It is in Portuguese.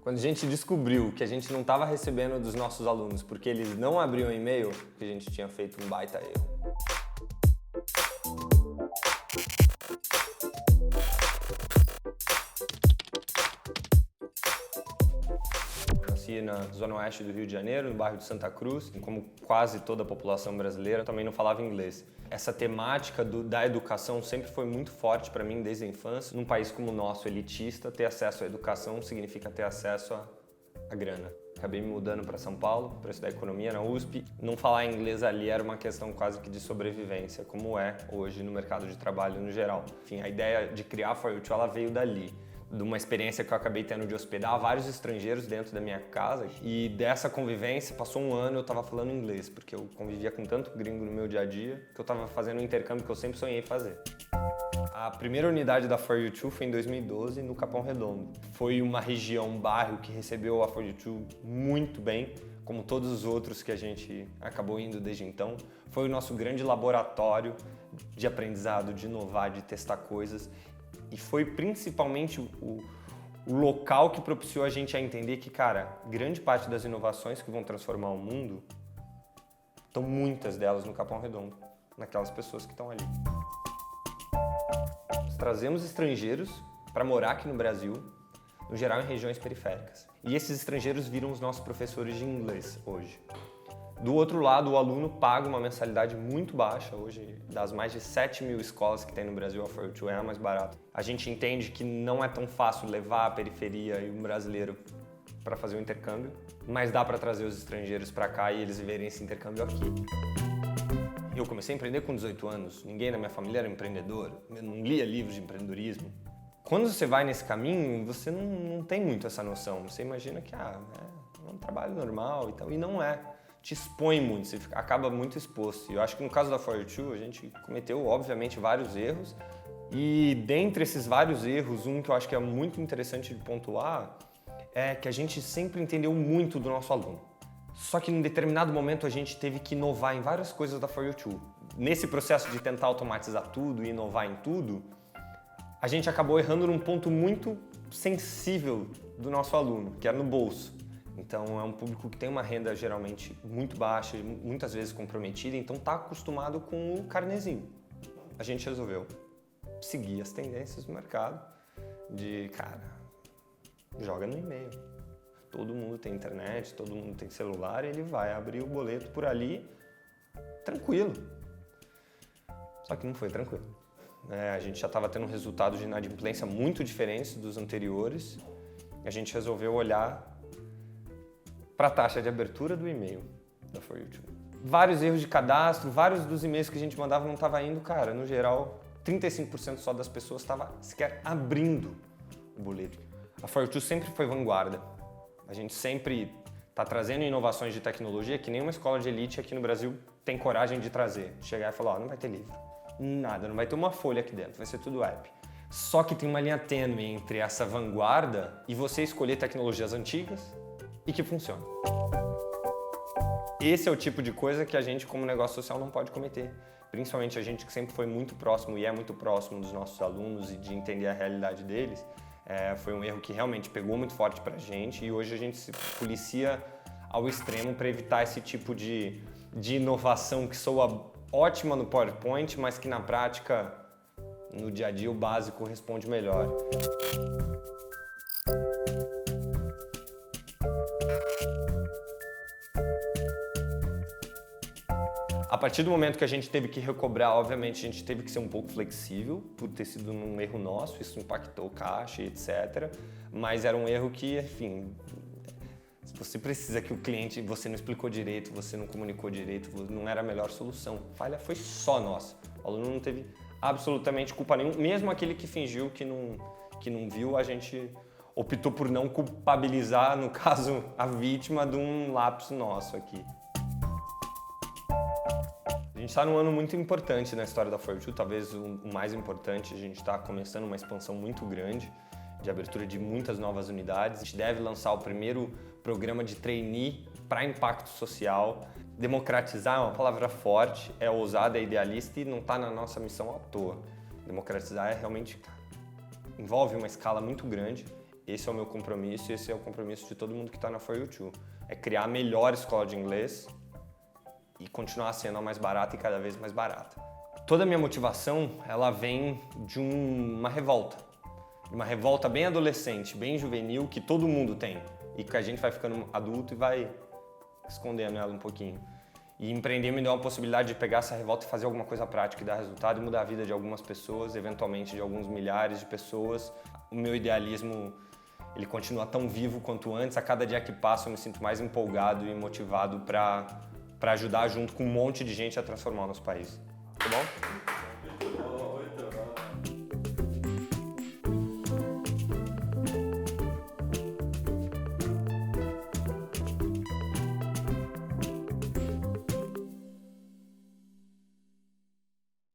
Quando a gente descobriu que a gente não estava recebendo dos nossos alunos porque eles não abriam e-mail, a gente tinha feito um baita erro. Nasci na zona oeste do Rio de Janeiro, no bairro de Santa Cruz. Como quase toda a população brasileira, também não falava inglês. Essa temática da educação sempre foi muito forte para mim desde a infância. Num país como o nosso, elitista, ter acesso à educação significa ter acesso à grana. Acabei me mudando para São Paulo para estudar economia na USP. Não falar inglês ali era uma questão quase que de sobrevivência, como é hoje no mercado de trabalho no geral. Enfim, a ideia de criar a For You Too, ela veio dali, de uma experiência que eu acabei tendo de hospedar vários estrangeiros dentro da minha casa, e dessa convivência, passou um ano eu estava falando inglês, porque eu convivia com tanto gringo no meu dia a dia, que eu estava fazendo um intercâmbio que eu sempre sonhei fazer. A primeira unidade da For You Too foi em 2012, no Capão Redondo. Foi uma região, um bairro que recebeu a For You Too muito bem, como todos os outros que a gente acabou indo desde então. Foi o nosso grande laboratório de aprendizado, de inovar, de testar coisas. E foi principalmente o local que propiciou a gente a entender que, cara, grande parte das inovações que vão transformar o mundo, estão muitas delas no Capão Redondo, naquelas pessoas que estão ali. Nós trazemos estrangeiros para morar aqui no Brasil, no geral em regiões periféricas. E esses estrangeiros viram os nossos professores de inglês hoje. Do outro lado, o aluno paga uma mensalidade muito baixa. Hoje, das mais de 7 mil escolas que tem no Brasil, a For You Too é a mais barata. A gente entende que não é tão fácil levar a periferia e o brasileiro para fazer o intercâmbio, mas dá para trazer os estrangeiros para cá e eles viverem esse intercâmbio aqui. Eu comecei a empreender com 18 anos, ninguém na minha família era empreendedor, eu não lia livros de empreendedorismo. Quando você vai nesse caminho, você não tem muito essa noção. Você imagina que é um trabalho normal e tal, e não é. Te expõe muito, você acaba muito exposto. E eu acho que no caso da For You Too, a gente cometeu, obviamente, vários erros. E dentre esses vários erros, um que eu acho que é muito interessante de pontuar é que a gente sempre entendeu muito do nosso aluno. Só que em determinado momento a gente teve que inovar em várias coisas da For You Too. Nesse processo de tentar automatizar tudo e inovar em tudo, a gente acabou errando num ponto muito sensível do nosso aluno, que era no bolso. Então é um público que tem uma renda geralmente muito baixa, muitas vezes comprometida, então está acostumado com o carnezinho. A gente resolveu seguir as tendências do mercado de, cara, joga no e-mail. Todo mundo tem internet, todo mundo tem celular, ele vai abrir o boleto por ali tranquilo. Só que não foi tranquilo. A gente já estava tendo resultados de inadimplência muito diferentes dos anteriores. A gente resolveu olhar para a taxa de abertura do e-mail da For You Too. Vários erros de cadastro, vários dos e-mails que a gente mandava não estava indo, cara, no geral, 35% só das pessoas estava sequer abrindo o boleto. A For You Too sempre foi vanguarda. A gente sempre está trazendo inovações de tecnologia que nenhuma escola de elite aqui no Brasil tem coragem de trazer. Chegar e falar, não vai ter livro, nada, não vai ter uma folha aqui dentro, vai ser tudo app. Só que tem uma linha tênue entre essa vanguarda e você escolher tecnologias antigas e que funciona. Esse é o tipo de coisa que a gente, como negócio social, não pode cometer. Principalmente a gente que sempre foi muito próximo e é muito próximo dos nossos alunos e de entender a realidade deles. Foi um erro que realmente pegou muito forte pra gente e hoje a gente se policia ao extremo para evitar esse tipo de inovação que soa ótima no PowerPoint, mas que na prática, no dia a dia, o básico responde melhor. A partir do momento que a gente teve que recobrar, obviamente a gente teve que ser um pouco flexível, por ter sido um erro nosso, isso impactou o caixa, etc. Mas era um erro que, enfim, se você precisa que o cliente, você não explicou direito, você não comunicou direito, não era a melhor solução. A falha foi só nossa. O aluno não teve absolutamente culpa nenhuma, mesmo aquele que fingiu que não viu, a gente optou por não culpabilizar, no caso, a vítima de um lapso nosso aqui. A gente está num ano muito importante na história da For You Too, talvez o mais importante. A gente está começando uma expansão muito grande de abertura de muitas novas unidades. A gente deve lançar o primeiro programa de trainee para impacto social. Democratizar é uma palavra forte, é ousada, é idealista e não está na nossa missão à toa. Democratizar é realmente, envolve uma escala muito grande. esse é o meu compromisso e esse é o compromisso de todo mundo que está na For You Too. É criar a melhor escola de inglês e continuar sendo a mais barata e cada vez mais barata. Toda a minha motivação, ela vem de uma revolta bem adolescente, bem juvenil, que todo mundo tem e que a gente vai ficando adulto e vai escondendo ela um pouquinho. E empreender me deu a possibilidade de pegar essa revolta e fazer alguma coisa prática e dar resultado e mudar a vida de algumas pessoas, eventualmente de alguns milhares de pessoas. O meu idealismo, ele continua tão vivo quanto antes. A cada dia que passa eu me sinto mais empolgado e motivado para ajudar junto com um monte de gente a transformar o nosso país. Tá bom?